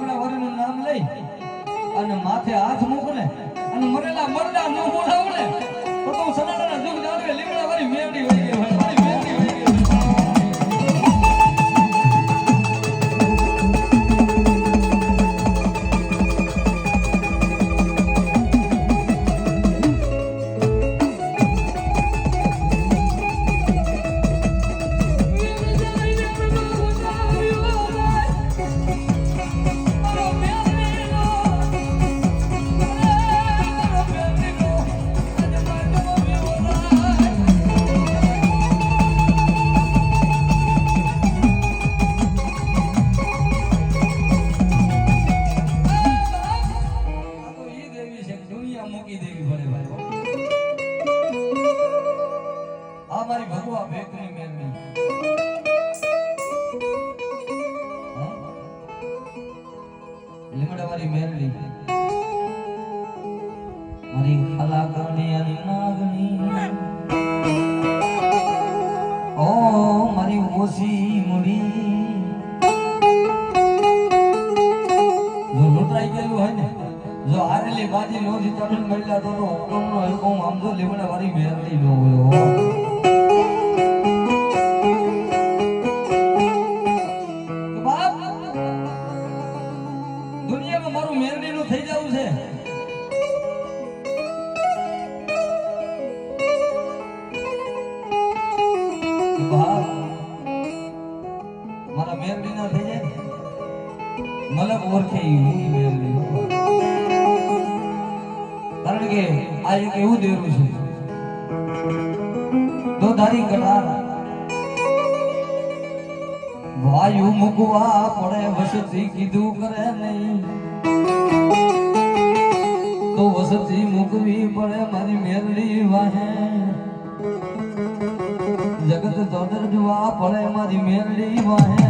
લીમડા વાળીનું નામ લઈ અને માથે હાથ મૂક ને અને મરેલા મરડા ન બોલાવ ને તો તું સનાતનના દુઃખ જાણવે લીમડા વાળી મેવડી હોય ગઈ હોય મારી મેવડી હોય ગઈ લીમડાવાળી મેરડી મારી ખાલા કરણી અને નાગણી ઓ મારી ઓછી મુડી જો લૂંટાઈ ગયેલું હોય ને જો હારેલી બાજી નો જીતાડે મળ્યા તો હુકમનો હુકમ આમ તો લીમડાવાળી મેરડી નો હોય મારું મેરડી નું થઈ જવું છે મારા મેરડી ના થઈ જાય મલક ઓળખે મેરડી કારણ કે આ એક એવું દેવું છે તો ધારી કટાર વાયુ મૂકવા પડે વસતી કીધું કરે નહીં તો વસતી મૂકવી પડે મારી મેરડી વાહે જગત ચોદર જોવા પડે મારી મેરડી વાહે